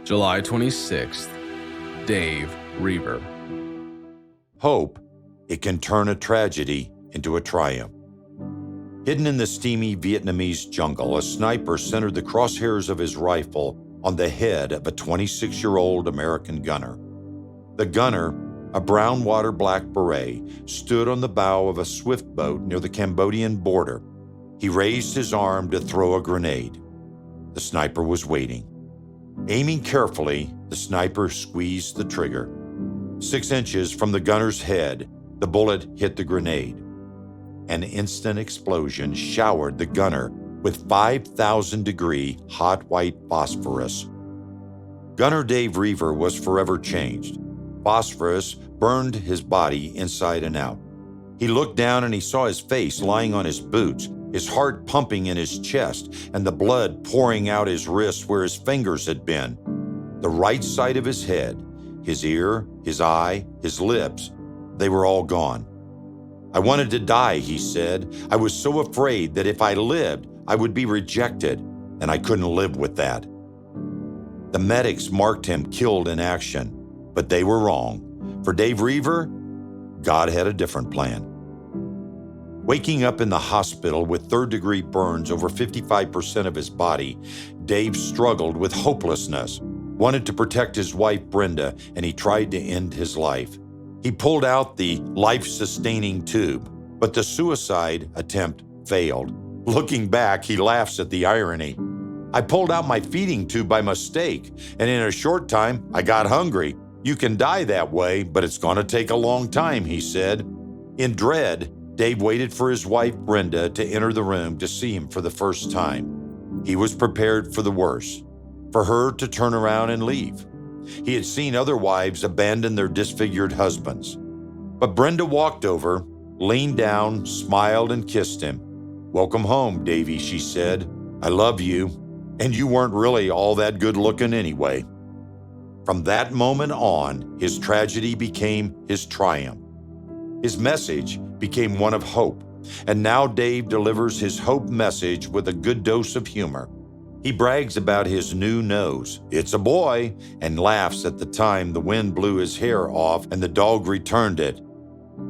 July 26th, Dave Roever. Hope, it can turn a tragedy into a triumph. Hidden in the steamy Vietnamese jungle, a sniper centered the crosshairs of his rifle on the head of a 26-year-old American gunner. The gunner, a brown water black beret, stood on the bow of a swift boat near the Cambodian border. He raised his arm to throw a grenade. The sniper was waiting. Aiming carefully, the sniper squeezed the trigger. 6 inches from the gunner's head, the bullet hit the grenade. An instant explosion showered the gunner with 5,000-degree hot white phosphorus. Gunner Dave Roever was forever changed. Phosphorus burned his body inside and out. He looked down and he saw his face lying on his boots, his heart pumping in his chest, and the blood pouring out his wrists where his fingers had been. The right side of his head, his ear, his eye, his lips, they were all gone. "I wanted to die," he said. "I was so afraid that if I lived, I would be rejected, and I couldn't live with that." The medics marked him killed in action, but they were wrong. For Dave Roever, God had a different plan. Waking up in the hospital with third-degree burns over 55% of his body, Dave struggled with hopelessness, wanted to protect his wife Brenda, and he tried to end his life. He pulled out the life-sustaining tube, but the suicide attempt failed. Looking back, he laughs at the irony. "I pulled out my feeding tube by mistake, and in a short time, I got hungry. You can die that way, but it's going to take a long time," he said. In dread, Dave waited for his wife Brenda to enter the room to see him for the first time. He was prepared for the worst, for her to turn around and leave. He had seen other wives abandon their disfigured husbands. But Brenda walked over, leaned down, smiled, and kissed him. "Welcome home, Davy," she said. "I love you, and you weren't really all that good looking anyway." From that moment on, his tragedy became his triumph. His message became one of hope, and now Dave delivers his hope message with a good dose of humor. He brags about his new nose. "It's a boy," and laughs at the time the wind blew his hair off and the dog returned it.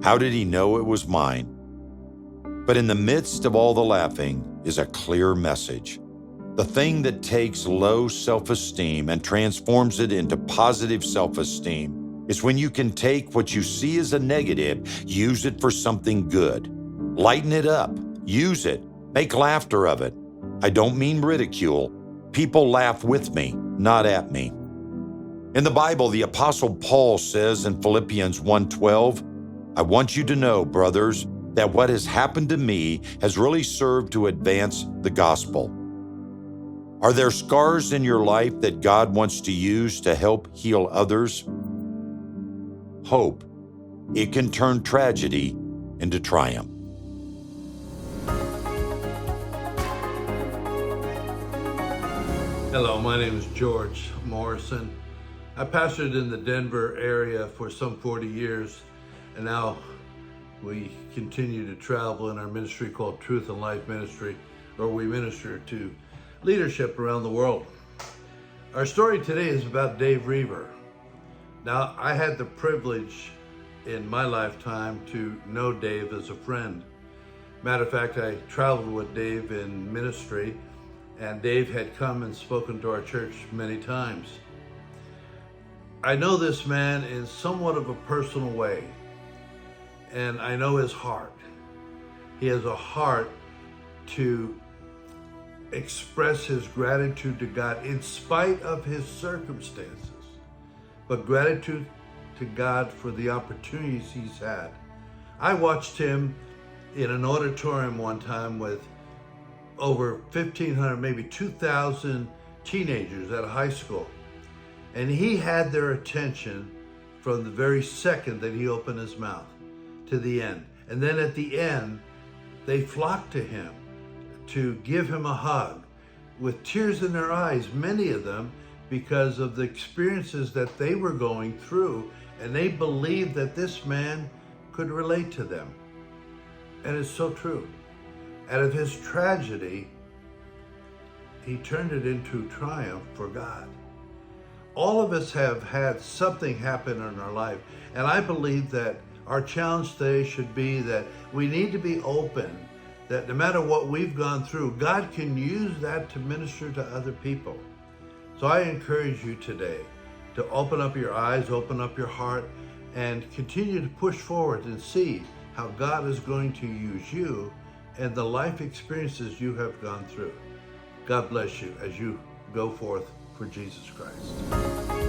How did he know it was mine? But in the midst of all the laughing is a clear message. The thing that takes low self-esteem and transforms it into positive self-esteem is when you can take what you see as a negative, use it for something good. Lighten it up, use it, make laughter of it. I don't mean ridicule. People laugh with me, not at me. In the Bible, the Apostle Paul says in Philippians 1:12, "I want you to know, brothers, that what has happened to me has really served to advance the gospel." Are there scars in your life that God wants to use to help heal others? Hope, it can turn tragedy into triumph. Hello, my name is George Morrison. I pastored in the Denver area for some 40 years, and now we continue to travel in our ministry called Truth and Life Ministry, where we minister to leadership around the world. Our story today is about Dave Roever. Now, I had the privilege in my lifetime to know Dave as a friend. Matter of fact, I traveled with Dave in ministry, and Dave had come and spoken to our church many times. I know this man in somewhat of a personal way, and I know his heart. He has a heart to express his gratitude to God in spite of his circumstances, but gratitude to God for the opportunities he's had. I watched him in an auditorium one time with over 1,500, maybe 2,000 teenagers at a high school. And he had their attention from the very second that he opened his mouth to the end. And then at the end, they flocked to him to give him a hug with tears in their eyes, many of them, because of the experiences that they were going through. And they believed that this man could relate to them. And it's so true. Out of his tragedy, he turned it into triumph for God. all of us have had something happen in our life. And I believe that our challenge today should be that we need to be open, that no matter what we've gone through, God can use that to minister to other people. So I encourage you today to open up your eyes, open up your heart, and continue to push forward and see how God is going to use you and the life experiences you have gone through. God bless you as you go forth for Jesus Christ.